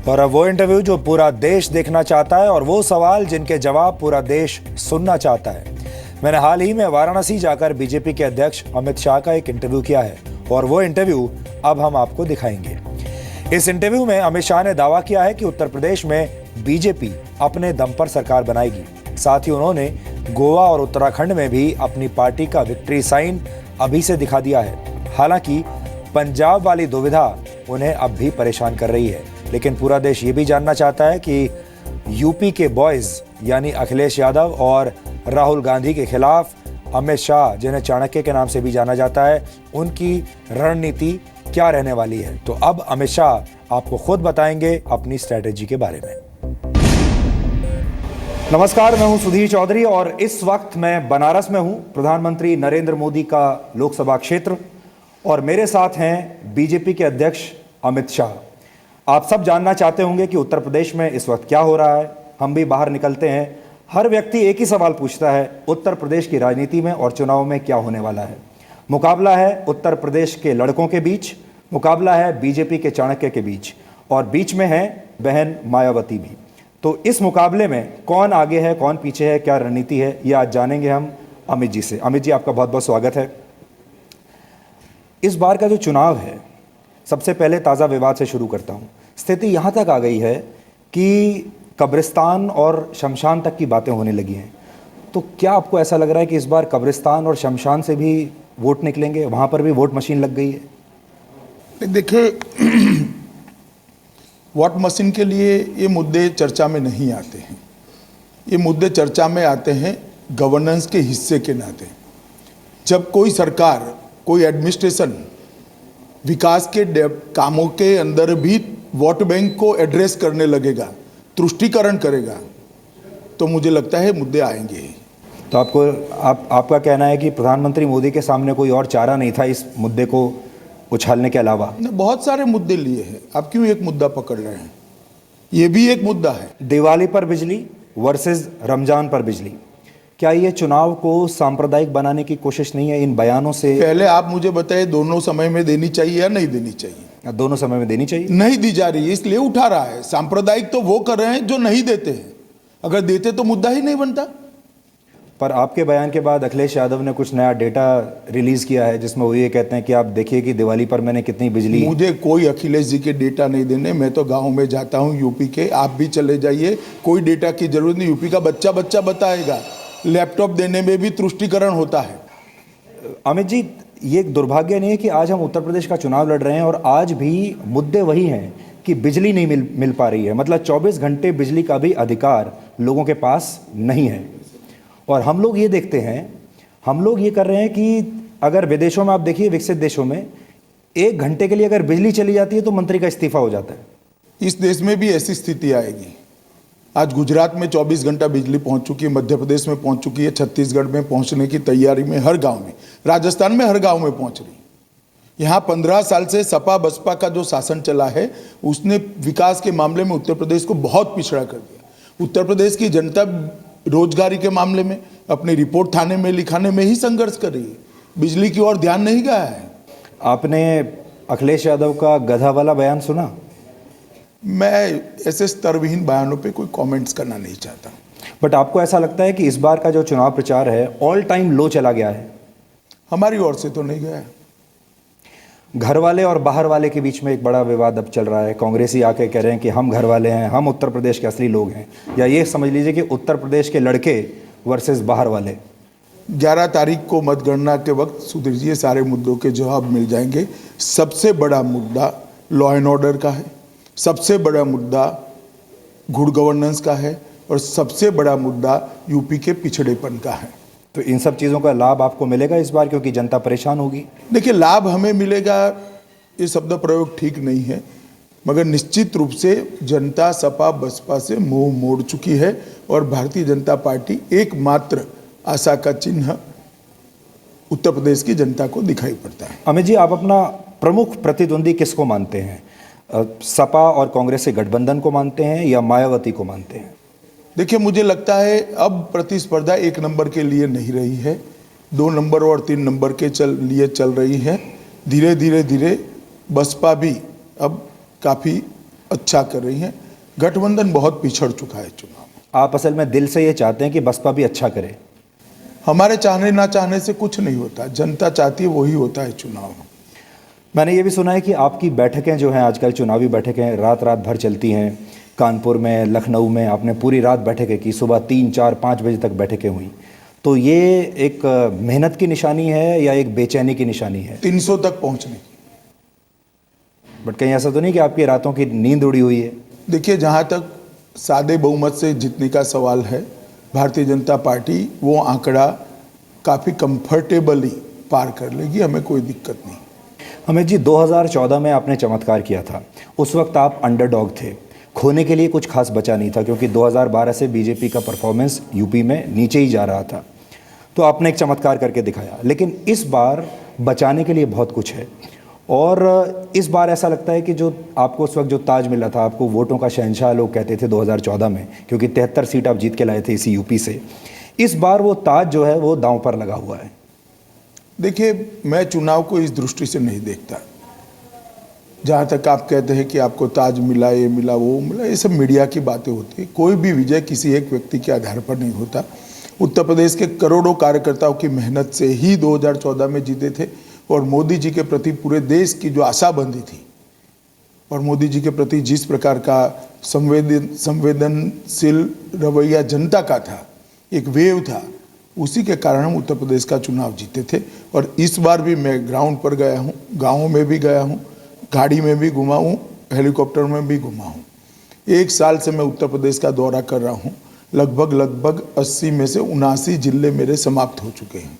और अब वो इंटरव्यू जो पूरा देश देखना चाहता है और वो सवाल जिनके जवाब पूरा देश सुनना चाहता है। मैंने हाल ही में वाराणसी जाकर बीजेपी के अध्यक्ष अमित शाह का एक इंटरव्यू किया है और वो इंटरव्यू अब हम आपको दिखाएंगे। इस इंटरव्यू में अमित शाह ने दावा किया है कि उत्तर प्रदेश में बीजेपी अपने दम पर सरकार बनाएगी। साथ ही उन्होंने गोवा और उत्तराखंड में भी अपनी पार्टी का विक्ट्री साइन अभी से दिखा दिया है। हालांकि पंजाब वाली दुविधा उन्हें अब भी परेशान कर रही है, लेकिन पूरा देश ये भी जानना चाहता है कि यूपी के बॉयज यानी अखिलेश यादव और राहुल गांधी के खिलाफ अमित शाह, जिन्हें चाणक्य के नाम से भी जाना जाता है, उनकी रणनीति क्या रहने वाली है। तो अब अमित शाह आपको खुद बताएंगे अपनी स्ट्रैटेजी के बारे में। नमस्कार, मैं हूं सुधीर चौधरी और इस वक्त मैं बनारस में हूं, प्रधानमंत्री नरेंद्र मोदी का लोकसभा क्षेत्र, और मेरे साथ हैं बीजेपी के अध्यक्ष अमित शाह। आप सब जानना चाहते होंगे कि उत्तर प्रदेश में इस वक्त क्या हो रहा है। हम भी बाहर निकलते हैं, हर व्यक्ति एक ही सवाल पूछता है, उत्तर प्रदेश की राजनीति में और चुनाव में क्या होने वाला है। मुकाबला है उत्तर प्रदेश के लड़कों के बीच, मुकाबला है बीजेपी के चाणक्य के बीच, और बीच में है बहन मायावती भी। तो इस मुकाबले में कौन आगे है, कौन पीछे है, क्या रणनीति है, ये आज जानेंगे हम अमित जी से। अमित जी, आपका बहुत बहुत स्वागत है। इस बार का जो चुनाव है, सबसे पहले ताज़ा विवाद से शुरू करता हूँ। स्थिति यहाँ तक आ गई है कि कब्रिस्तान और शमशान तक की बातें होने लगी हैं। तो क्या आपको ऐसा लग रहा है कि इस बार कब्रिस्तान और शमशान से भी वोट निकलेंगे, वहाँ पर भी वोट मशीन लग गई है? देखिए, वोट मशीन के लिए ये मुद्दे चर्चा में नहीं आते हैं। ये मुद्दे चर्चा में आते हैं गवर्नेंस के हिस्से के नाते। जब कोई सरकार, कोई एडमिनिस्ट्रेशन विकास के कामों के अंदर भी वोट बैंक को एड्रेस करने लगेगा, तुष्टीकरण करेगा, तो मुझे लगता है मुद्दे आएंगे। तो आपका कहना है कि प्रधानमंत्री मोदी के सामने कोई और चारा नहीं था इस मुद्दे को उछालने के अलावा? बहुत सारे मुद्दे लिए हैं, आप क्यों एक मुद्दा पकड़ रहे हैं? ये भी एक मुद्दा है। दिवाली पर बिजली वर्सेस रमजान पर बिजली, क्या ये चुनाव को सांप्रदायिक बनाने की कोशिश नहीं है इन बयानों से? पहले आप मुझे बताइए, दोनों समय में देनी चाहिए या नहीं देनी चाहिए? दोनों समय में देनी चाहिए। नहीं दी जा रही है, इसलिए उठा रहा है। सांप्रदायिक तो वो कर रहे हैं जो नहीं देते हैं, अगर देते तो मुद्दा ही नहीं बनता। पर आपके बयान के बाद अखिलेश यादव ने कुछ नया डेटा रिलीज किया है जिसमें वो ये कहते हैं कि आप देखिए कि दिवाली पर मैंने कितनी बिजली। मुझे कोई अखिलेश जी के डेटा नहीं देने, मैं तो गांव में जाता हूं यूपी के, आप भी चले जाइए, कोई डेटा की जरूरत नहीं। यूपी का बच्चा बच्चा बताएगा। लैपटॉप देने में भी तुष्टीकरण होता है। अमित जी, ये दुर्भाग्य नहीं है कि आज हम उत्तर प्रदेश का चुनाव लड़ रहे हैं और आज भी मुद्दे वही हैं कि बिजली नहीं मिल पा रही है। मतलब 24 घंटे बिजली का भी अधिकार लोगों के पास नहीं है। और हम लोग ये देखते हैं, हम लोग ये कर रहे हैं कि अगर विदेशों में आप देखिए, विकसित देशों में 1 घंटे के लिए अगर बिजली चली जाती है तो मंत्री का इस्तीफा हो जाता है। इस देश में भी ऐसी स्थिति आएगी। आज गुजरात में 24 घंटा बिजली पहुंच चुकी है, मध्य प्रदेश में पहुंच चुकी है, छत्तीसगढ़ में पहुंचने की तैयारी में, हर गांव में, राजस्थान में हर गांव में पहुंच रही। यहाँ 15 साल से सपा बसपा का जो शासन चला है, उसने विकास के मामले में उत्तर प्रदेश को बहुत पिछड़ा कर दिया। उत्तर प्रदेश की जनता रोजगारी के मामले में अपनी रिपोर्ट थाने में लिखाने में ही संघर्ष कर रही है, बिजली की ओर ध्यान नहीं गया है। आपने अखिलेश यादव का गधा वाला बयान सुना? मैं ऐसे स्तरविहीन बयानों पे कोई कमेंट्स करना नहीं चाहता। बट आपको ऐसा लगता है कि इस बार का जो चुनाव प्रचार है ऑल टाइम लो चला गया है? हमारी ओर से तो नहीं गया है। घर वाले और बाहर वाले के बीच में एक बड़ा विवाद अब चल रहा है। कांग्रेसी आके कह रहे हैं कि हम घर वाले हैं, हम उत्तर प्रदेश के असली लोग हैं, या ये समझ लीजिए कि उत्तर प्रदेश के लड़के वर्सेस बाहर वाले। 11 तारीख को मतगणना के वक्त सुधीर जी ये सारे मुद्दों के जवाब मिल जाएंगे। सबसे बड़ा मुद्दा लॉ एंड ऑर्डर का है, सबसे बड़ा मुद्दा गुड गवर्नेंस का है, और सबसे बड़ा मुद्दा यूपी के पिछड़ेपन का है। तो इन सब चीज़ों का लाभ आपको मिलेगा इस बार, क्योंकि जनता परेशान होगी? देखिए, लाभ हमें मिलेगा ये शब्द प्रयोग ठीक नहीं है, मगर निश्चित रूप से जनता सपा बसपा से मुंह मोड़ चुकी है और भारतीय जनता पार्टी एकमात्र आशा का चिन्ह उत्तर प्रदेश की जनता को दिखाई पड़ता है। अमित जी, आप अपना प्रमुख प्रतिद्वंदी किसको मानते हैं? सपा और कांग्रेस के गठबंधन को मानते हैं या मायावती को मानते हैं? देखिए, मुझे लगता है अब प्रतिस्पर्धा 1 नंबर के लिए नहीं रही है, 2 नंबर और 3 नंबर के लिए चल रही है। धीरे धीरे बसपा भी अब काफ़ी अच्छा कर रही हैं। गठबंधन बहुत पिछड़ चुका है चुनाव में। आप असल में दिल से ये चाहते हैं कि बसपा भी अच्छा करे? हमारे चाहने ना चाहने से कुछ नहीं होता, जनता चाहती है वही होता है चुनाव में। मैंने ये भी सुना है कि आपकी बैठकें जो हैं आजकल चुनावी बैठकें रात रात भर चलती हैं। कानपुर में, लखनऊ में आपने पूरी रात बैठकें की, सुबह 3, 4, 5 बजे तक बैठकें हुई। तो ये एक मेहनत की निशानी है या एक बेचैनी की निशानी है? 300 तक पहुंचने की। बट कहीं ऐसा तो नहीं कि आपकी रातों की नींद उड़ी हुई है? देखिए, जहां तक सादे बहुमत से जीतने का सवाल है, भारतीय जनता पार्टी वो आंकड़ा काफ़ी कंफर्टेबली पार कर लेगी, हमें कोई दिक्कत नहीं। अमित जी, 2014 में आपने चमत्कार किया था। उस वक्त आप अंडरडॉग थे, खोने के लिए कुछ खास बचा नहीं था, क्योंकि 2012 से बीजेपी का परफॉर्मेंस यूपी में नीचे ही जा रहा था। तो आपने एक चमत्कार करके दिखाया। लेकिन इस बार बचाने के लिए बहुत कुछ है, और इस बार ऐसा लगता है कि जो आपको उस वक्त जो ताज मिला था, आपको वोटों का शहंशाह लोग कहते थे 2014 में, क्योंकि 73 सीट आप जीत के लाए थे इसी यूपी से, इस बार वो ताज जो है वो दांव पर लगा हुआ है। देखिए, मैं चुनाव को इस दृष्टि से नहीं देखता। जहाँ तक आप कहते हैं कि आपको ताज मिला, ये मिला, वो मिला, ये सब मीडिया की बातें होती है। कोई भी विजय किसी एक व्यक्ति के आधार पर नहीं होता। उत्तर प्रदेश के करोड़ों कार्यकर्ताओं की मेहनत से ही 2014 में जीते थे, और मोदी जी के प्रति पूरे देश की जो आशा बंधी थी, और मोदी जी के प्रति जिस प्रकार का संवेदनशील रवैया जनता का था, एक वेव था, उसी के कारण हम उत्तर प्रदेश का चुनाव जीते थे। और इस बार भी मैं ग्राउंड पर गया हूँ, गाँवों में भी गया हूँ, गाड़ी में भी घुमा हूँ, हेलीकॉप्टर में भी घुमा हूँ। 1 साल से मैं उत्तर प्रदेश का दौरा कर रहा हूँ। लगभग 80 में से 79 जिले मेरे समाप्त हो चुके हैं।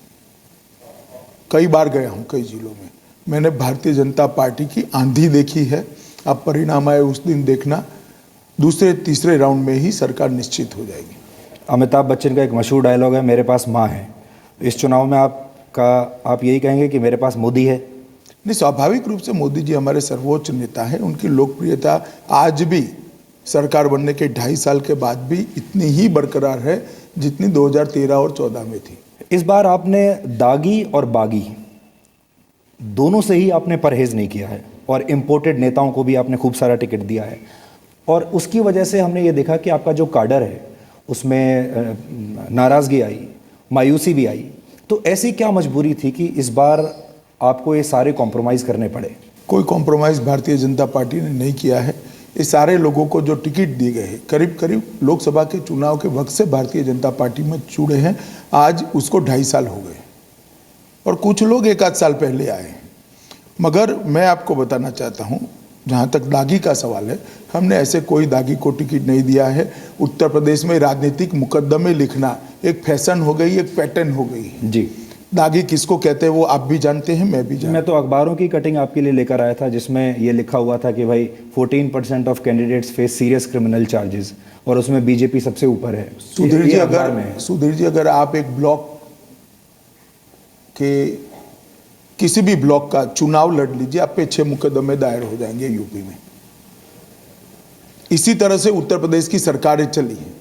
कई बार गया हूँ कई जिलों में। मैंने भारतीय जनता पार्टी की आंधी देखी है। अब परिणाम आए उस दिन देखना, दूसरे तीसरे राउंड में ही सरकार निश्चित हो जाएगी। अमिताभ बच्चन का एक मशहूर डायलॉग है, मेरे पास माँ है। इस चुनाव में आप यही कहेंगे कि मेरे पास मोदी है? नहीं, स्वाभाविक रूप से मोदी जी हमारे सर्वोच्च नेता हैं। उनकी लोकप्रियता आज भी सरकार बनने के 2.5 साल के बाद भी इतनी ही बरकरार है जितनी 2013 और 14 में थी। इस बार आपने दागी और बागी दोनों से ही आपने परहेज नहीं किया है, और इम्पोर्टेड नेताओं को भी आपने खूब सारा टिकट दिया है, और उसकी वजह से हमने ये देखा कि आपका जो काडर है उसमें नाराज़गी आई, मायूसी भी आई। तो ऐसी क्या मजबूरी थी कि इस बार आपको ये सारे कॉम्प्रोमाइज़ करने पड़े? कोई कॉम्प्रोमाइज़ भारतीय जनता पार्टी ने नहीं किया है। ये सारे लोगों को जो टिकट दिए गए हैं, करीब करीब लोकसभा के चुनाव के वक्त से भारतीय जनता पार्टी में जुड़े हैं। आज उसको 2.5 साल हो गए, और कुछ लोग 1 आध साल पहले आए हैं। मगर मैं आपको बताना चाहता हूँ, जहाँ तक दागी का सवाल है, हमने ऐसे कोई दागी को टिकट नहीं दिया है। उत्तर प्रदेश में राजनीतिक मुकदमे लिखना एक फैशन हो गई, एक पैटर्न हो गई है। जी, दागी किसको कहते हैं वो आप भी जानते हैं, मैं भी जानता हूं। मैं तो अखबारों की कटिंग आपके लिए लेकर आया था, जिसमें ये लिखा हुआ था कि भाई 14% of candidates face serious criminal charges, और उसमें बीजेपी सबसे ऊपर है। सुधीर जी, अगर आप एक ब्लॉक के किसी भी ब्लॉक का चुनाव लड़ लीजिए, आप पे 6 मुकदमे दायर हो जाएंगे यूपी में। इसी तरह से उत्तर प्रदेश की सरकारें चली हैं,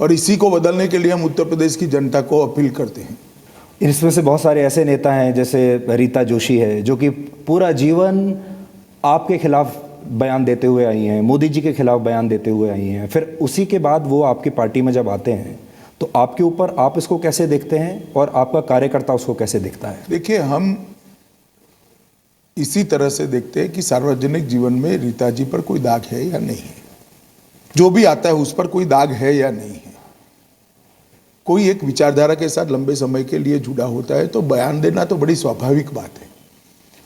और इसी को बदलने के लिए हम उत्तर प्रदेश की जनता को अपील करते हैं। इसमें से बहुत सारे ऐसे नेता हैं, जैसे रीता जोशी है, जो कि पूरा जीवन आपके खिलाफ बयान देते हुए आई हैं, मोदी जी के खिलाफ बयान देते हुए आई हैं। फिर उसी के बाद वो आपकी पार्टी में जब आते हैं तो आपके ऊपर, आप इसको कैसे देखते हैं, और आपका कार्यकर्ता उसको कैसे देखता है? देखिए, हम इसी तरह से देखते हैं कि सार्वजनिक जीवन में रीता जी पर कोई दाग है या नहीं है। जो भी आता है उस पर कोई दाग है या नहीं है। कोई एक विचारधारा के साथ लंबे समय के लिए जुड़ा होता है तो बयान देना तो बड़ी स्वाभाविक बात है,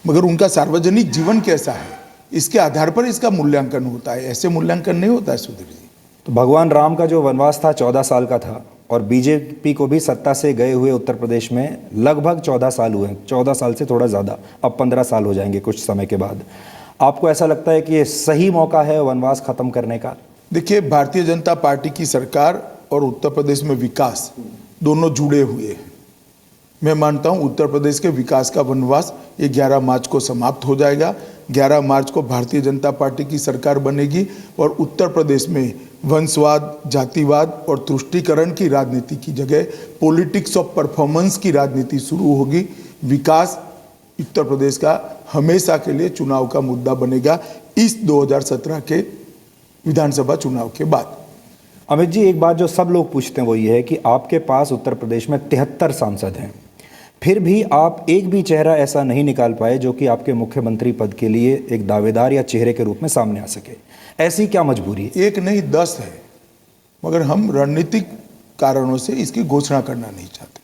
मगर उनका सार्वजनिक जीवन कैसा है इसके आधार पर इसका मूल्यांकन होता है। ऐसे मूल्यांकन नहीं होता है सुधीर जी। तो भगवान राम का जो वनवास था 14 साल का था, और बीजेपी को भी सत्ता से गए हुए उत्तर प्रदेश में लगभग 14 साल हुए, 14 साल से थोड़ा ज़्यादा, अब 15 साल हो जाएंगे कुछ समय के बाद। आपको ऐसा लगता है कि ये सही मौका है वनवास खत्म करने का? देखिए, भारतीय जनता पार्टी की सरकार और उत्तर प्रदेश में विकास दोनों जुड़े हुए हैं। मैं मानता हूं उत्तर प्रदेश के विकास का वनवास ये 11 मार्च को समाप्त हो जाएगा। 11 मार्च को भारतीय जनता पार्टी की सरकार बनेगी, और उत्तर प्रदेश में वंशवाद, जातिवाद और तुष्टीकरण की राजनीति की जगह पॉलिटिक्स ऑफ परफॉर्मेंस की राजनीति शुरू होगी। विकास उत्तर प्रदेश का हमेशा के लिए चुनाव का मुद्दा बनेगा इस 2017 के विधानसभा चुनाव के बाद। अमित जी, एक बात जो सब लोग पूछते हैं वो ये है कि आपके पास उत्तर प्रदेश में 73 सांसद हैं, फिर भी आप एक भी चेहरा ऐसा नहीं निकाल पाए जो कि आपके मुख्यमंत्री पद के लिए एक दावेदार या चेहरे के रूप में सामने आ सके। ऐसी क्या मजबूरी है? एक नहीं 10 है, मगर हम रणनीतिक कारणों से इसकी घोषणा करना नहीं चाहते।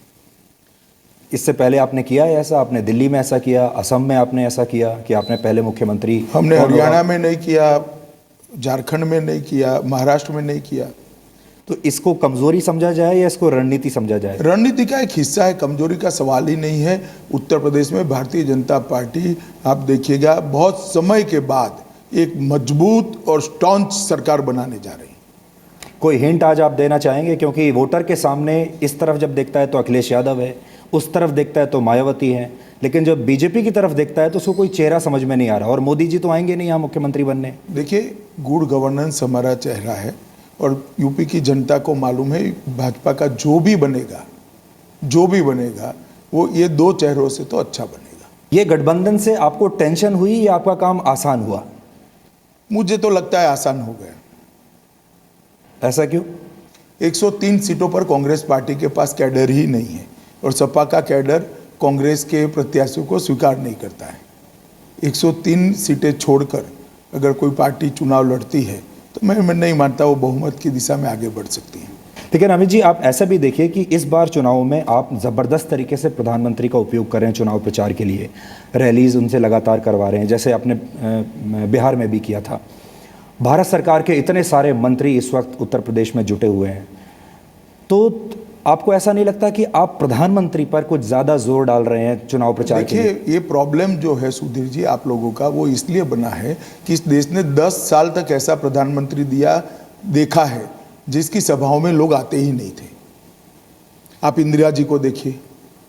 इससे पहले आपने किया है ऐसा? आपने दिल्ली में ऐसा किया, असम में आपने ऐसा किया कि आपने पहले मुख्यमंत्री? हमने हरियाणा में नहीं किया, झारखंड में नहीं किया, महाराष्ट्र में नहीं किया। तो इसको कमजोरी समझा जाए या इसको रणनीति समझा जाए? रणनीति का एक हिस्सा है, कमजोरी का सवाल ही नहीं है। उत्तर प्रदेश में भारतीय जनता पार्टी, आप देखिएगा, बहुत समय के बाद एक मजबूत और स्टॉन्च सरकार बनाने जा रही है। कोई हिंट आज आप देना चाहेंगे? क्योंकि वोटर के सामने इस तरफ जब देखता है तो अखिलेश यादव है, उस तरफ देखता है तो मायावती है, लेकिन जब बीजेपी की तरफ देखता है तो उसको कोई चेहरा समझ में नहीं आ रहा। और मोदी जी तो आएंगे नहीं यहाँ मुख्यमंत्री बनने। देखिए, गुड गवर्नेंस हमारा चेहरा है और यूपी की जनता को मालूम है भाजपा का जो भी बनेगा वो ये 2 चेहरों से तो अच्छा बनेगा। ये गठबंधन से आपको टेंशन हुई या आपका काम आसान हुआ? मुझे तो लगता है आसान हो गया। ऐसा क्यों? 103 सीटों पर कांग्रेस पार्टी के पास कैडर ही नहीं है और सपा का कैडर कांग्रेस के प्रत्याशियों को स्वीकार नहीं करता है। 103 सीटें छोड़कर अगर कोई पार्टी चुनाव लड़ती है तो मैं नहीं मानता वो बहुमत की दिशा में आगे बढ़ सकती है। लेकिन अमित जी, आप ऐसा भी देखिए कि इस बार चुनाव में आप ज़बरदस्त तरीके से प्रधानमंत्री का उपयोग कर रहे हैं चुनाव प्रचार के लिए। रैलीज उनसे लगातार करवा रहे हैं, जैसे आपने बिहार में भी किया था। भारत सरकार के इतने सारे मंत्री इस वक्त उत्तर प्रदेश में जुटे हुए हैं, तो आपको ऐसा नहीं लगता कि आप प्रधानमंत्री पर कुछ ज़्यादा जोर डाल रहे हैं चुनाव प्रचार के लिए? देखिए, ये प्रॉब्लम जो है सुधीर जी आप लोगों का, वो इसलिए बना है कि इस देश ने 10 साल तक ऐसा प्रधानमंत्री देखा है जिसकी सभाओं में लोग आते ही नहीं थे। आप इंदिरा जी को देखिए,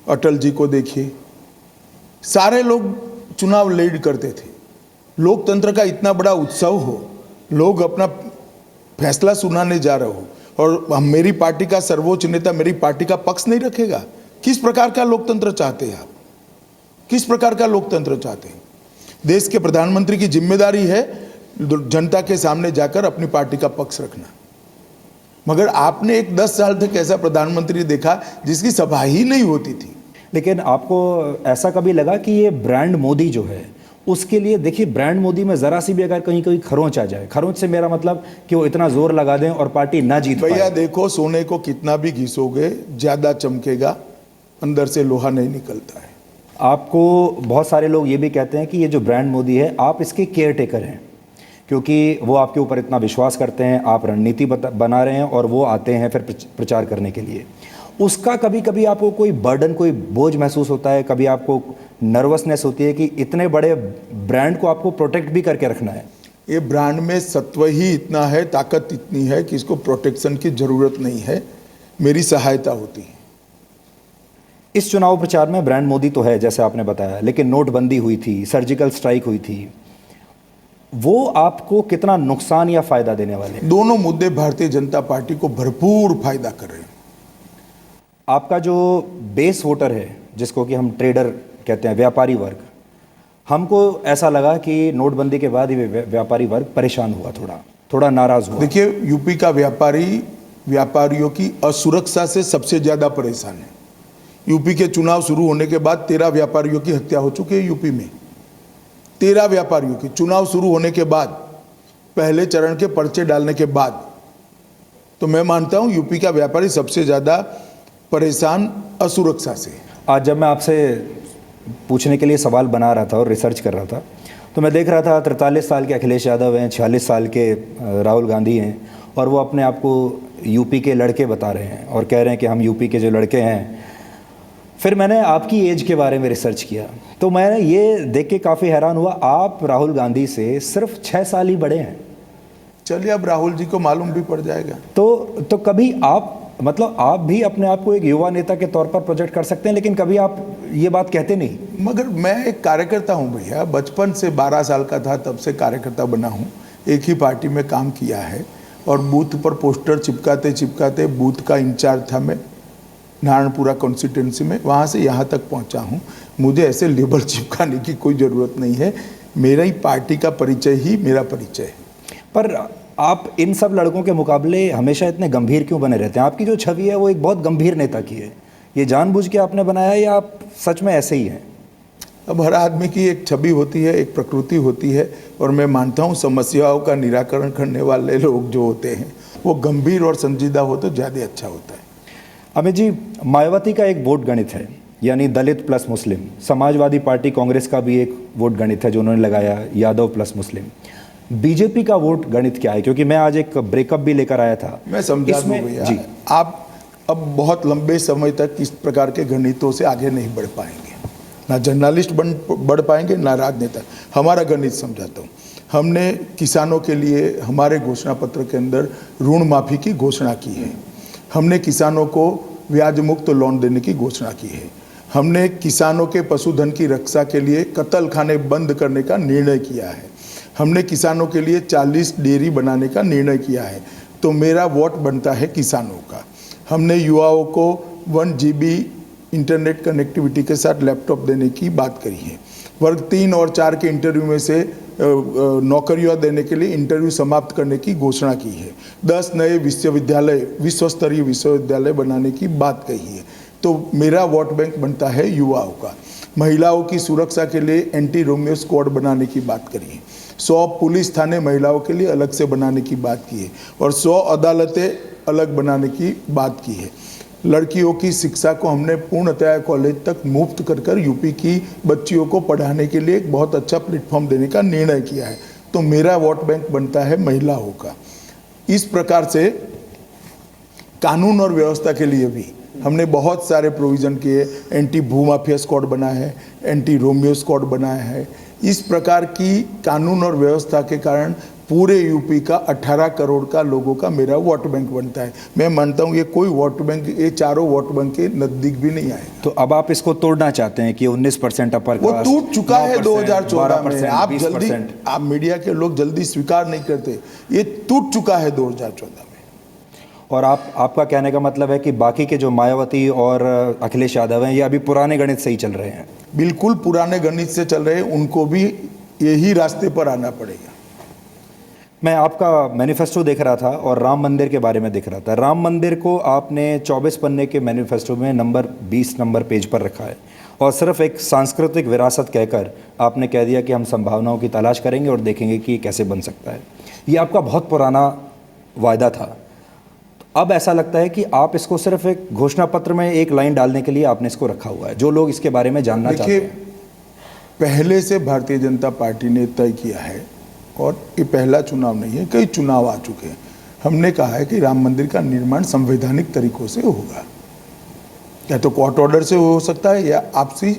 अटल जी को देखिए, सारे लोग चुनाव लीड करते थे। लोकतंत्र का इतना बड़ा उत्सव हो, लोग अपना फैसला सुनाने जा रहे हो और मेरी पार्टी का सर्वोच्च नेता मेरी पार्टी का पक्ष नहीं रखेगा। किस प्रकार का लोकतंत्र चाहते हैं आप? किस प्रकार का लोकतंत्र चाहते हैं? देश के प्रधानमंत्री की जिम्मेदारी है जनता के सामने जाकर अपनी पार्टी का पक्ष रखना, मगर आपने एक 10 साल तक ऐसा प्रधानमंत्री देखा जिसकी सभा ही नहीं होती थी। लेकिन आपको ऐसा कभी लगा कि ये ब्रांड मोदी जो है उसके लिए, देखिए ब्रांड मोदी में ज़रा सी भी अगर कहीं कोई खरोंच आ जाए, खरोंच से मेरा मतलब कि वो इतना जोर लगा दें और पार्टी ना जीत पाए। भैया देखो, सोने को कितना भी घिसोगे ज़्यादा चमकेगा, अंदर से लोहा नहीं निकलता है। आपको बहुत सारे लोग ये भी कहते हैं कि ये जो ब्रांड मोदी है आप इसके केयर टेकर हैं, क्योंकि वो आपके ऊपर इतना विश्वास करते हैं, आप रणनीति बना रहे हैं और वो आते हैं फिर प्रचार करने के लिए। उसका कभी कभी आपको कोई बर्डन, कोई बोझ महसूस होता है? कभी आपको नर्वसनेस होती है कि इतने बड़े ब्रांड को आपको प्रोटेक्ट भी करके रखना है? ये ब्रांड में सत्व ही इतना है, ताकत इतनी है कि इसको प्रोटेक्शन की जरूरत नहीं है, मेरी सहायता होती है। इस चुनाव प्रचार में ब्रांड मोदी तो है जैसे आपने बताया, लेकिन नोटबंदी हुई थी, सर्जिकल स्ट्राइक हुई थी, वो आपको कितना नुकसान या फायदा देने वाले हैं? दोनों मुद्दे भारतीय जनता पार्टी को भरपूर फायदा कर रहे हैं। आपका जो बेस वोटर है, जिसको कि हम ट्रेडर कहते हैं, व्यापारी वर्ग, हमको ऐसा लगा कि नोटबंदी के बाद ही व्यापारी वर्ग परेशान हुआ, थोड़ा नाराज हुआ। देखिए, यूपी का व्यापारियों की असुरक्षा से सबसे ज्यादा परेशान है। यूपी के चुनाव शुरू होने के बाद 13 व्यापारियों की हत्या हो चुकी है यूपी में। 13 व्यापारियों की, चुनाव शुरू होने के बाद, पहले चरण के पर्चे डालने के बाद। तो मैं मानता हूं यूपी का व्यापारी सबसे ज्यादा परेशान असुरक्षा से। आज जब मैं आपसे पूछने के लिए सवाल बना रहा था और रिसर्च कर रहा था, तो मैं देख रहा था 43 साल के अखिलेश यादव हैं, 46 साल के राहुल गांधी हैं, और वो अपने आप को यूपी के लड़के बता रहे हैं और कह रहे हैं कि हम यूपी के जो लड़के हैं। फिर मैंने आपकी एज के बारे में रिसर्च किया, तो मैं ये देख के काफ़ी हैरान हुआ, आप राहुल गांधी से सिर्फ 6 साल ही बड़े हैं। चलिए, अब राहुल जी को मालूम भी पड़ जाएगा। तो कभी आप, मतलब आप भी अपने आप को एक युवा नेता के तौर पर प्रोजेक्ट कर सकते हैं, लेकिन कभी आप ये बात कहते नहीं। मगर मैं एक कार्यकर्ता हूं भैया, बचपन से 12 साल का था तब से कार्यकर्ता बना हूं, एक ही पार्टी में काम किया है और बूथ पर पोस्टर चिपकाते चिपकाते बूथ का इंचार्ज था मैं। नारायणपुरा कॉन्स्टिट्यूंसी में, वहाँ से यहाँ तक पहुँचा हूँ। मुझे ऐसे लेबल चिपकाने की कोई ज़रूरत नहीं है। मेरा ही पार्टी का परिचय ही मेरा परिचय है। पर आप इन सब लड़कों के मुकाबले हमेशा इतने गंभीर क्यों बने रहते हैं? आपकी जो छवि है वो एक बहुत गंभीर नेता की है। ये जानबूझ के आपने बनाया या आप सच में ऐसे ही हैं? अब हर आदमी की एक छवि होती है, एक प्रकृति होती है, और मैं मानता हूँ समस्याओं का निराकरण करने वाले लोग जो होते हैं वो गंभीर और संजीदा हो तो ज़्यादा अच्छा होता है। अमित जी, मायावती का एक वोट गणित है, यानी दलित प्लस मुस्लिम। समाजवादी पार्टी कांग्रेस का भी एक वोट गणित है जो उन्होंने लगाया, यादव प्लस मुस्लिम। बीजेपी का वोट गणित क्या है? क्योंकि मैं आज एक ब्रेकअप भी लेकर आया था। मैं समझा दूं भैया, जी, आप अब बहुत लंबे समय तक इस प्रकार के गणितों से आगे नहीं बढ़ पाएंगे। ना जर्नलिस्ट बढ़ पाएंगे, ना राजनेता। हमारा गणित समझाता हूँ। हमने किसानों के लिए हमारे घोषणा पत्र के अंदर ऋण माफ़ी की घोषणा की है। हमने किसानों को ब्याज मुक्त लोन देने की घोषणा की है। हमने किसानों के पशुधन की रक्षा के लिए कत्ल खाने बंद करने का निर्णय किया है। हमने किसानों के लिए 40 डेयरी बनाने का निर्णय किया है। तो मेरा वोट बनता है किसानों का। हमने युवाओं को 1 GB इंटरनेट कनेक्टिविटी के साथ लैपटॉप देने की बात करी है। वर्ग 3 और 4 के इंटरव्यू में से नौकरियां देने के लिए इंटरव्यू समाप्त करने की घोषणा की है। 10 नए विश्वविद्यालय, विश्वस्तरीय विश्वविद्यालय बनाने की बात कही है। तो मेरा वोट बैंक बनता है युवाओं का। महिलाओं की सुरक्षा के लिए एंटी रोमियो स्क्वाड बनाने की बात करी है। 100 पुलिस थाने महिलाओं के लिए अलग से बनाने की बात की है और 100 अदालतें अलग बनाने की बात की है। लड़कियों की शिक्षा को हमने पूर्णतया कॉलेज तक मुफ्त कर यूपी की बच्चियों को पढ़ाने के लिए एक बहुत अच्छा प्लेटफॉर्म देने का निर्णय किया है। तो मेरा वोट बैंक बनता है महिलाओं का। इस प्रकार से कानून और व्यवस्था के लिए भी हमने बहुत सारे प्रोविज़न किए। एंटी भूमाफिया स्क्वाड बनाया है, एंटी रोमियो स्क्वाड बनाया है। इस प्रकार की कानून और व्यवस्था के कारण पूरे यूपी का 18 करोड़ का लोगों का मेरा वोट बैंक बनता है। मैं मानता हूँ ये कोई वोट बैंक, ये चारों वोट बैंक के नज़दीक भी नहीं आएगा। तो अब आप इसको तोड़ना चाहते हैं कि 19% अपर वो टूट चुका है 2014 में। आप 20%, जल्दी, आप मीडिया के लोग जल्दी स्वीकार नहीं करते। ये टूट चुका है 2014 में। और आपका कहने का मतलब है कि बाकी के जो मायावती और अखिलेश यादव हैं ये अभी पुराने गणित से ही चल रहे हैं? बिल्कुल पुराने गणित से चल रहे हैं। उनको भी यही रास्ते पर आना पड़ेगा। मैं आपका मैनिफेस्टो देख रहा था और राम मंदिर के बारे में देख रहा था। राम मंदिर को आपने 24 पन्ने के मैनिफेस्टो में नंबर 20 नंबर पेज पर रखा है और सिर्फ एक सांस्कृतिक विरासत कहकर आपने कह दिया कि हम संभावनाओं की तलाश करेंगे और देखेंगे कि कैसे बन सकता है। ये आपका बहुत पुराना वायदा था। अब ऐसा लगता है कि आप इसको सिर्फ एक घोषणा पत्र में एक लाइन डालने के लिए आपने इसको रखा हुआ है। जो लोग इसके बारे में जानना चाहते हैं, पहले से भारतीय जनता पार्टी ने तय किया है, और ये पहला चुनाव नहीं है, कई चुनाव आ चुके हैं। हमने कहा है कि राम मंदिर का निर्माण संवैधानिक तरीकों से होगा। या तो कोर्ट ऑर्डर से हो सकता है या आपसी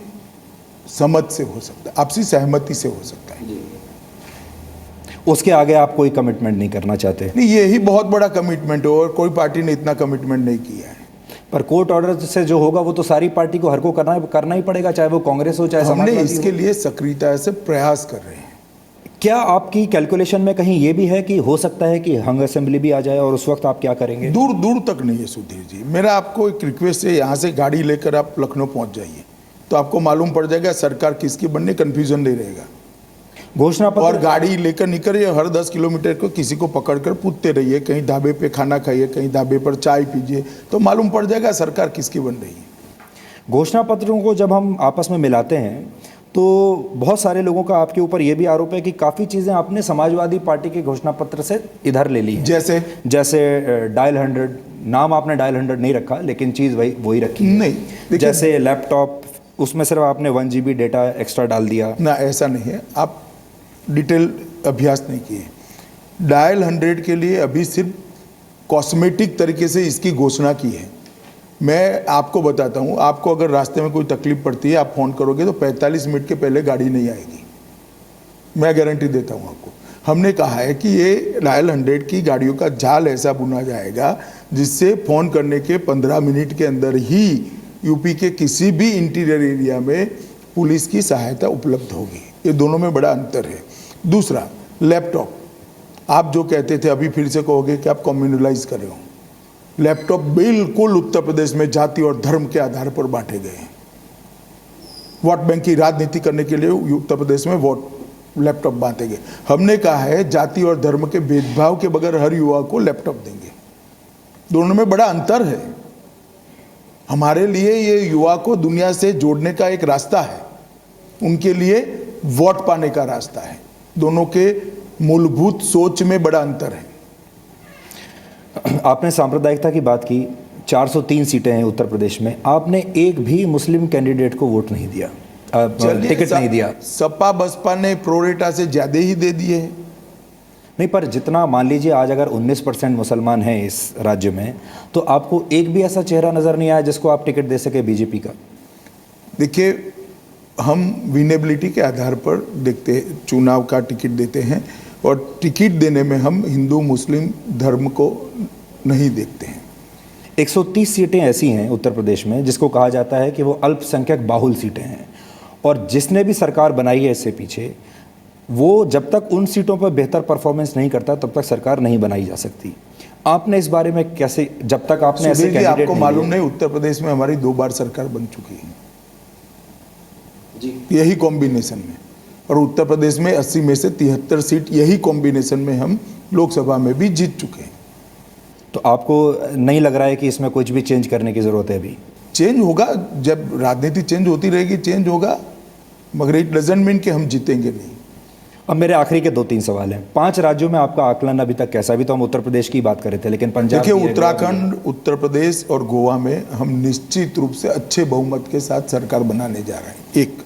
समझ से हो सकता है, आपसी सहमति से हो सकता है। उसके आगे आप कोई कमिटमेंट नहीं करना चाहते? नहीं, यही बहुत बड़ा कमिटमेंट है और कोई पार्टी ने इतना कमिटमेंट नहीं किया है। पर कोर्ट ऑर्डर से जो होगा वो तो सारी पार्टी को हर को करना ही पड़ेगा, चाहे वो कांग्रेस हो चाहे हमने समाजवादी इसके हो। लिए सक्रियता से प्रयास कर रहे हैं। क्या आपकी कैलकुलेशन में कहीं ये भी है कि हो सकता है कि हंग असेंबली भी आ जाए और उस वक्त आप क्या करेंगे? दूर दूर तक नहीं है सुधीर जी। मेरा आपको एक रिक्वेस्ट है, यहाँ से गाड़ी लेकर आप लखनऊ पहुँच जाइए तो आपको मालूम पड़ जाएगा सरकार किसकी बनने, कन्फ्यूजन नहीं रहेगा। घोषणा और पत्र गाड़ी लेकर निकलिए, हर 10 किलोमीटर को किसी को पकड़कर पूछते रहिए, कहीं ढाबे पे खाना खाइए, कहीं ढाबे पर चाय पीजिए, तो मालूम पड़ जाएगा सरकार किसकी बन रही है। घोषणा पत्रों को जब हम आपस में मिलाते हैं तो बहुत सारे लोगों का आपके ऊपर ये भी आरोप है कि काफ़ी चीज़ें आपने समाजवादी पार्टी के घोषणा पत्र से इधर ले ली हैं। जैसे डायल 100, नाम आपने डायल 100 नहीं रखा लेकिन चीज़ वही रखी है। नहीं, जैसे लैपटॉप, उसमें सिर्फ आपने 1 GB डेटा एक्स्ट्रा डाल दिया। ना, ऐसा नहीं है। आप डिटेल अभ्यास नहीं किए। डायल 100 के लिए अभी सिर्फ कॉस्मेटिक तरीके से इसकी घोषणा की है। मैं आपको बताता हूँ, आपको अगर रास्ते में कोई तकलीफ पड़ती है, आप फ़ोन करोगे तो 45 मिनट के पहले गाड़ी नहीं आएगी। मैं गारंटी देता हूँ आपको। हमने कहा है कि ये डायल 100 की गाड़ियों का जाल ऐसा बुना जाएगा जिससे फ़ोन करने के 15 मिनट के अंदर ही यूपी के किसी भी इंटीरियर एरिया में पुलिस की सहायता उपलब्ध होगी। ये दोनों में बड़ा अंतर है। दूसरा, लैपटॉप, आप जो कहते थे अभी फिर से कहोगे कि आप कम्युनलाइज कर रहे हो। लैपटॉप बिल्कुल उत्तर प्रदेश में जाति और धर्म के आधार पर बांटे गए हैं। वोट बैंक की राजनीति करने के लिए उत्तर प्रदेश में वोट लैपटॉप बांटे गए। हमने कहा है जाति और धर्म के भेदभाव के बगैर हर युवा को लैपटॉप देंगे। दोनों में बड़ा अंतर है। हमारे लिए ये युवा को दुनिया से जोड़ने का एक रास्ता है, उनके लिए वोट पाने का रास्ता है। दोनों के मूलभूत सोच में बड़ा अंतर है। आपने सांप्रदायिकता की बात की, 403 सीटें हैं उत्तर प्रदेश में, आपने एक भी मुस्लिम कैंडिडेट को वोट नहीं दिया, टिकट नहीं दिया। सपा बसपा ने प्रोरेटा से ज्यादा ही दे दिए हैं। नहीं, पर जितना मान लीजिए आज अगर 19% मुसलमान हैं इस राज्य में, तो आपको एक भी ऐसा चेहरा नजर नहीं आया जिसको आप टिकट दे सके बीजेपी का? देखिए, हम विनेबिलिटी के आधार पर देखते हैं, चुनाव का टिकट देते हैं, और टिकट देने में हम हिंदू मुस्लिम धर्म को नहीं देखते हैं। 130 सीटें ऐसी हैं उत्तर प्रदेश में जिसको कहा जाता है कि वो अल्पसंख्यक बाहुल सीटें हैं, और जिसने भी सरकार बनाई है इससे पीछे, वो जब तक उन सीटों पर बेहतर परफॉर्मेंस नहीं करता तब तक सरकार नहीं बनाई जा सकती। आपने इस बारे में कैसे, जब तक आपने ऐसे कैंडिडेट आपको मालूम नहीं, उत्तर प्रदेश में हमारी 2 बार सरकार बन चुकी है जी, यही कॉम्बिनेशन में, और उत्तर प्रदेश में 80 में से 73 सीट यही कॉम्बिनेशन में हम लोकसभा में भी जीत चुके हैं। तो आपको नहीं लग रहा है कि इसमें कुछ भी चेंज करने की जरूरत है? अभी चेंज होगा, जब राजनीति चेंज होती रहेगी चेंज होगा, मगर इट डजंट मीन कि हम जीतेंगे नहीं। अब मेरे आखिरी के 2-3 सवाल हैं। 5 राज्यों में आपका आकलन अभी तक कैसा? भी तो हम उत्तर प्रदेश की बात कर रहे थे, लेकिन पंजाब, देखिए, उत्तराखंड, उत्तर प्रदेश और गोवा में हम निश्चित रूप से अच्छे बहुमत के साथ सरकार बनाने जा रहे हैं। एक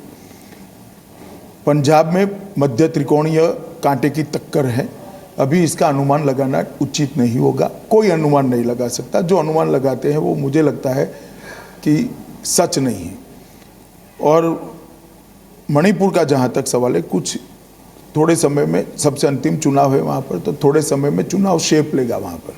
पंजाब में मध्य त्रिकोणीय कांटे की टक्कर है। अभी इसका अनुमान लगाना उचित नहीं होगा, कोई अनुमान नहीं लगा सकता। जो अनुमान लगाते हैं वो मुझे लगता है कि सच नहीं है। और मणिपुर का जहाँ तक सवाल है, कुछ थोड़े समय में, सबसे अंतिम चुनाव है वहाँ पर, तो थोड़े समय में चुनाव शेप लेगा वहाँ पर।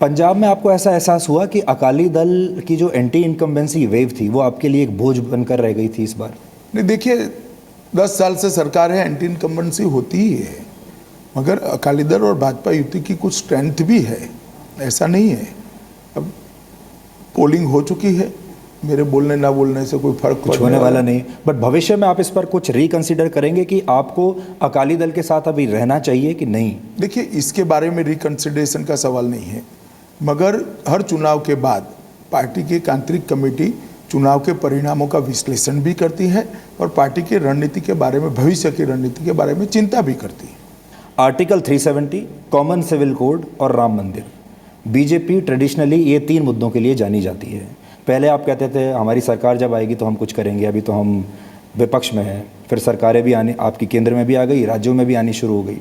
पंजाब में आपको ऐसा एहसास हुआ कि अकाली दल की जो एंटी इनकम्बेंसी वेव थी वो आपके लिए एक बोझ बनकर रह गई थी इस बार? नहीं, देखिए, 10 साल से सरकार है, एंटी इनकम्बेंसी होती ही है, मगर अकाली दल और भाजपा युति की कुछ स्ट्रेंथ भी है, ऐसा नहीं है। अब पोलिंग हो चुकी है, मेरे बोलने ना बोलने से कोई फर्क कुछ होने वाला नहीं। बट भविष्य में आप इस पर कुछ रिकंसिडर करेंगे कि आपको अकाली दल के साथ अभी रहना चाहिए कि नहीं? देखिए, इसके बारे में रिकंसिडरेशन का सवाल नहीं है, मगर हर चुनाव के बाद पार्टी की एक आंतरिक कमेटी चुनाव के परिणामों का विश्लेषण भी करती है और पार्टी की रणनीति के बारे में, भविष्य की रणनीति के बारे में चिंता भी करती है। आर्टिकल 370, कॉमन सिविल कोड और राम मंदिर, बीजेपी ट्रेडिशनली ये 3 मुद्दों के लिए जानी जाती है। पहले आप कहते थे हमारी सरकार जब आएगी तो हम कुछ करेंगे, अभी तो हम विपक्ष में हैं। फिर सरकारें भी आने, आपकी केंद्र में भी आ गई, राज्यों में भी आनी शुरू हो गई,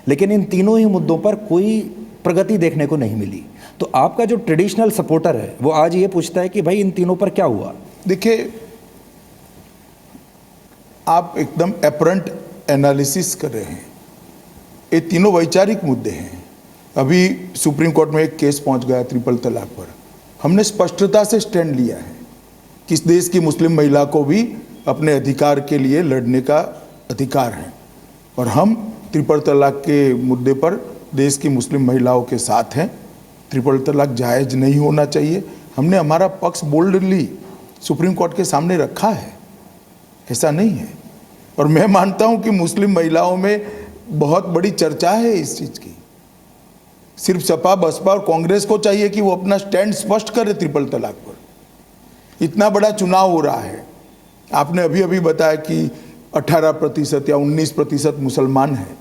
लेकिन इन तीनों ही मुद्दों पर कोई प्रगति देखने को नहीं मिली। तो आपका जो ट्रेडिशनल सपोर्टर है वो आज ये पूछता है कि भाई इन तीनों पर क्या हुआ? देखिए, आप एकदम एपरेंट एनालिसिस कर रहे हैं। ये तीनों वैचारिक मुद्दे हैं। अभी सुप्रीम कोर्ट में एक केस पहुंच गया ट्रिपल तलाक पर। हमने स्पष्टता से स्टैंड लिया है कि इस देश की मुस्लिम महिला को भी अपने अधिकार के लिए लड़ने का अधिकार है, और हम ट्रिपल तलाक के मुद्दे पर देश की मुस्लिम महिलाओं के साथ हैं। ट्रिपल तलाक जायज़ नहीं होना चाहिए। हमने हमारा पक्ष बोल्डली सुप्रीम कोर्ट के सामने रखा है, ऐसा नहीं है। और मैं मानता हूं कि मुस्लिम महिलाओं में बहुत बड़ी चर्चा है इस चीज़ की। सिर्फ सपा बसपा और कांग्रेस को चाहिए कि वो अपना स्टैंड स्पष्ट करे ट्रिपल तलाक पर। इतना बड़ा चुनाव हो रहा है, आपने अभी अभी बताया कि 18% या 19% मुसलमान हैं,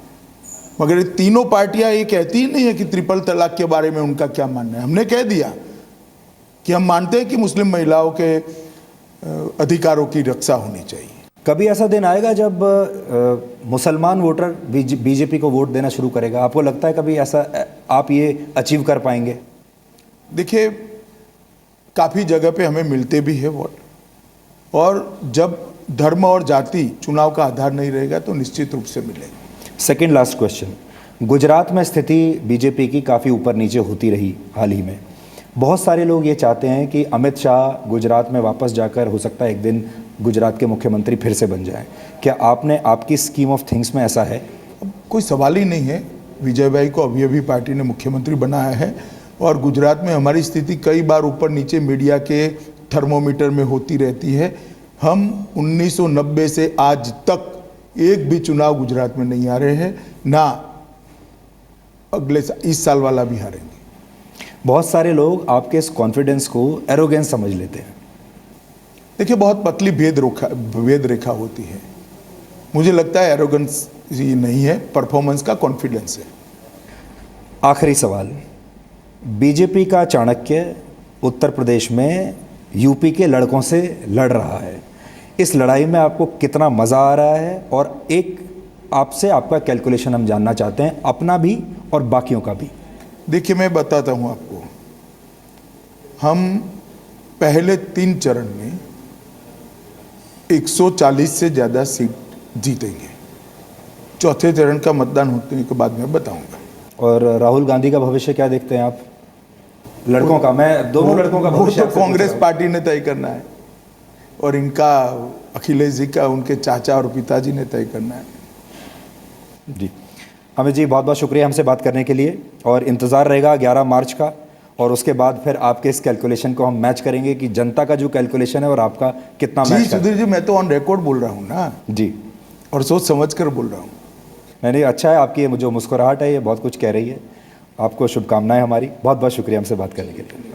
मगर ये तीनों पार्टियां ये कहती ही नहीं है कि ट्रिपल तलाक के बारे में उनका क्या मानना है। हमने कह दिया कि हम मानते हैं कि मुस्लिम महिलाओं के अधिकारों की रक्षा होनी चाहिए। कभी ऐसा दिन आएगा जब मुसलमान वोटर बीजेपी को वोट देना शुरू करेगा? आपको लगता है कभी ऐसा आप ये अचीव कर पाएंगे? देखिए, काफ़ी जगह पे हमें मिलते भी है वोट, और जब धर्म और जाति चुनाव का आधार नहीं रहेगा तो निश्चित रूप से मिलेगा। सेकेंड लास्ट क्वेश्चन, गुजरात में स्थिति बीजेपी की काफ़ी ऊपर नीचे होती रही हाल ही में। बहुत सारे लोग ये चाहते हैं कि अमित शाह गुजरात में वापस जाकर हो सकता है एक दिन गुजरात के मुख्यमंत्री फिर से बन जाए। क्या आपकी स्कीम ऑफ थिंग्स में ऐसा है? अब कोई सवाल ही नहीं है। विजय भाई को अभी अभी पार्टी ने मुख्यमंत्री बनाया है, और गुजरात में हमारी स्थिति कई बार ऊपर नीचे मीडिया के थर्मोमीटर में होती रहती है। हम 1990 से आज तक एक भी चुनाव गुजरात में नहीं हारे हैं, ना इस साल वाला भी हारेंगे। बहुत सारे लोग आपके इस कॉन्फिडेंस को एरोगेंस समझ लेते हैं। देखिए, बहुत पतली भेद रेखा होती है। मुझे लगता है एरोगेंस ये नहीं है, परफॉर्मेंस का कॉन्फिडेंस है। आखिरी सवाल, बीजेपी का चाणक्य उत्तर प्रदेश में यूपी के लड़कों से लड़ रहा है। इस लड़ाई में आपको कितना मज़ा आ रहा है, और एक आपसे आपका कैलकुलेशन हम जानना चाहते हैं, अपना भी और बाकियों का भी। देखिए, मैं बताता हूं आपको, हम पहले 3 चरण में 140 से ज़्यादा सीट जीतेंगे। चौथे चरण का मतदान होने के बाद मैं बताऊंगा। और राहुल गांधी का भविष्य क्या देखते हैं आप? लड़कों का, मैं दोनों लड़कों का वो भविष्य तो आपसे कांग्रेस पूछ रहा पार्टी ने तय करना है, और इनका अखिलेश जी का उनके चाचा और पिताजी ने तय करना है। हूं। जी, अमित जी, बहुत बहुत शुक्रिया हमसे बात करने के लिए, और इंतज़ार रहेगा 11 मार्च का, और उसके बाद फिर आपके इस कैलकुलेशन को हम मैच करेंगे कि जनता का जो कैलकुलेशन है और आपका कितना जी मैच करता सुधीर जी, मैं तो ऑन रिकॉर्ड बोल रहा हूँ ना, है। जी, और सोच समझ कर बोल रहा हूँ। नहीं, अच्छा है, आपकी ये जो मुस्कुराहट है ये बहुत कुछ कह रही है। आपको शुभकामनाएं हमारी। बहुत बहुत शुक्रिया हमसे बात करने के लिए।